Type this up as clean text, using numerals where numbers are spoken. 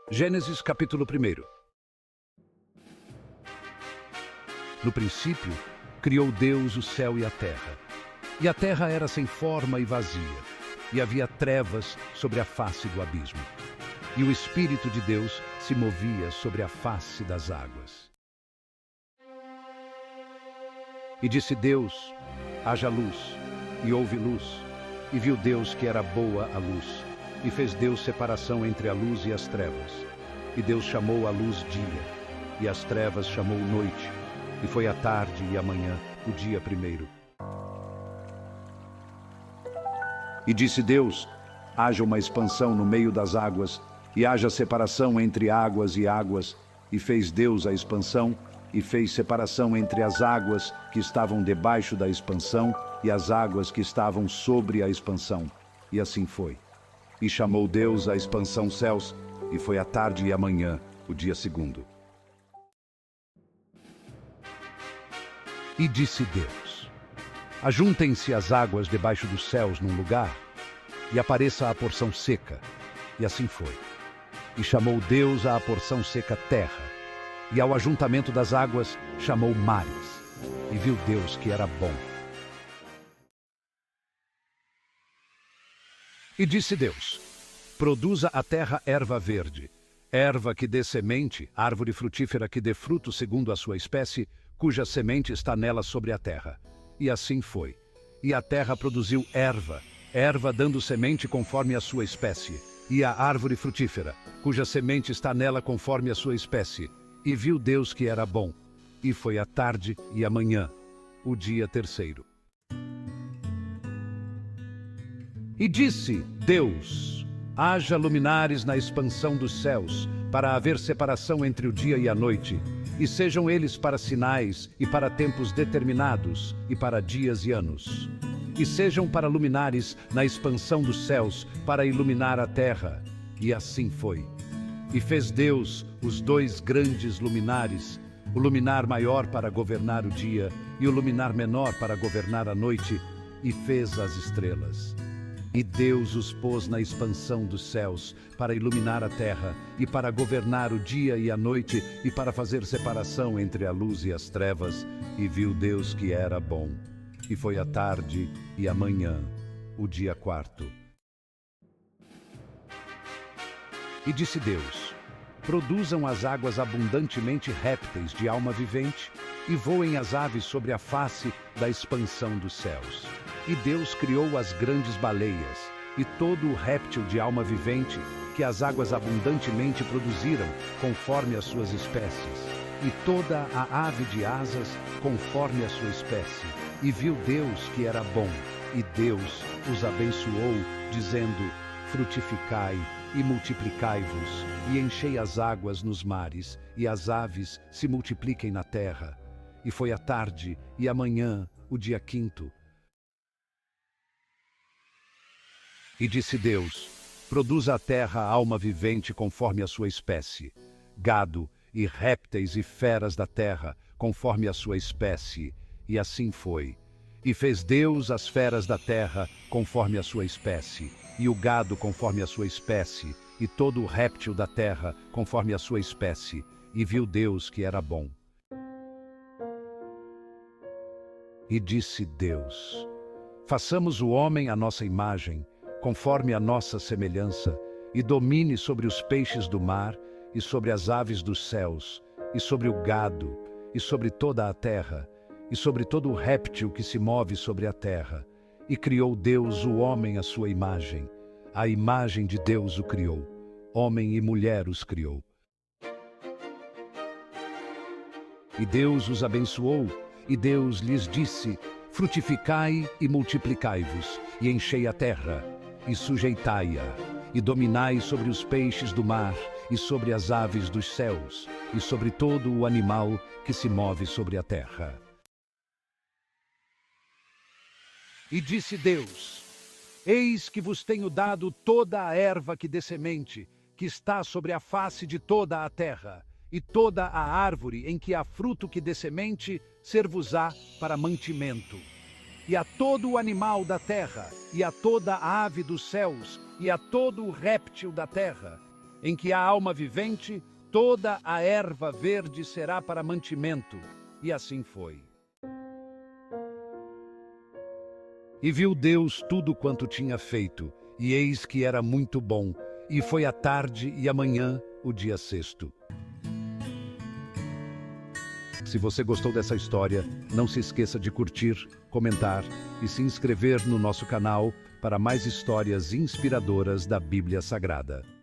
Gênesis capítulo 1. No princípio, criou Deus o céu e a terra. E a terra era sem forma e vazia, e havia trevas sobre a face do abismo. E o Espírito de Deus se movia sobre a face das águas. E disse Deus: haja luz, e houve luz. E viu Deus que era boa a luz, e fez Deus separação entre a luz e as trevas. E Deus chamou a luz dia, e as trevas chamou noite. E foi a tarde e a manhã, o dia primeiro. E disse Deus: haja uma expansão no meio das águas, e haja separação entre águas e águas. E fez Deus a expansão, e fez separação entre as águas que estavam debaixo da expansão e as águas que estavam sobre a expansão. E assim foi. E chamou Deus a expansão céus, e foi a tarde e a manhã, o dia segundo. E disse Deus: ajuntem-se as águas debaixo dos céus num lugar, e apareça a porção seca. E assim foi. E chamou Deus à porção seca terra, e ao ajuntamento das águas chamou mares. E viu Deus que era bom. E disse Deus: produza a terra erva verde, erva que dê semente, árvore frutífera que dê fruto segundo a sua espécie, cuja semente está nela sobre a terra. E assim foi. E a terra produziu erva, erva dando semente conforme a sua espécie, e a árvore frutífera, cuja semente está nela conforme a sua espécie. E viu Deus que era bom. E foi a tarde e a manhã, o dia terceiro. E disse Deus: haja luminares na expansão dos céus, para haver separação entre o dia e a noite, e sejam eles para sinais, e para tempos determinados, e para dias e anos. E sejam para luminares na expansão dos céus, para iluminar a terra. E assim foi. E fez Deus os dois grandes luminares, o luminar maior para governar o dia, e o luminar menor para governar a noite, e fez as estrelas. E Deus os pôs na expansão dos céus, para iluminar a terra, e para governar o dia e a noite, e para fazer separação entre a luz e as trevas. E viu Deus que era bom. E foi a tarde e a manhã, o dia quarto. E disse Deus: produzam as águas abundantemente répteis de alma vivente, e voem as aves sobre a face da expansão dos céus. E Deus criou as grandes baleias, e todo o réptil de alma vivente, que as águas abundantemente produziram, conforme as suas espécies, e toda a ave de asas, conforme a sua espécie. E viu Deus que era bom, e Deus os abençoou, dizendo: frutificai e multiplicai-vos, e enchei as águas nos mares, e as aves se multipliquem na terra. E foi a tarde e a manhã, o dia quinto. E disse Deus: produza a terra alma vivente conforme a sua espécie, gado e répteis e feras da terra, conforme a sua espécie. E assim foi. E fez Deus as feras da terra, conforme a sua espécie, e o gado conforme a sua espécie, e todo o réptil da terra, conforme a sua espécie. E viu Deus que era bom. E disse Deus: façamos o homem à nossa imagem, conforme a nossa semelhança, e domine sobre os peixes do mar, e sobre as aves dos céus, e sobre o gado, e sobre toda a terra, e sobre todo o réptil que se move sobre a terra. E criou Deus o homem à sua imagem. A imagem de Deus o criou. Homem e mulher os criou. E Deus os abençoou, e Deus lhes disse: frutificai e multiplicai-vos, e enchei a terra, e sujeitai-a, e dominai sobre os peixes do mar, e sobre as aves dos céus, e sobre todo o animal que se move sobre a terra. E disse Deus: eis que vos tenho dado toda a erva que dê semente, que está sobre a face de toda a terra, e toda a árvore em que há fruto que dê semente, ser-vos-á para mantimento. E a todo o animal da terra, e a toda a ave dos céus, e a todo o réptil da terra, em que há alma vivente, toda a erva verde será para mantimento. E assim foi. E viu Deus tudo quanto tinha feito, e eis que era muito bom. E foi a tarde e a manhã, o dia sexto. Se você gostou dessa história, não se esqueça de curtir, comentar e se inscrever no nosso canal para mais histórias inspiradoras da Bíblia Sagrada.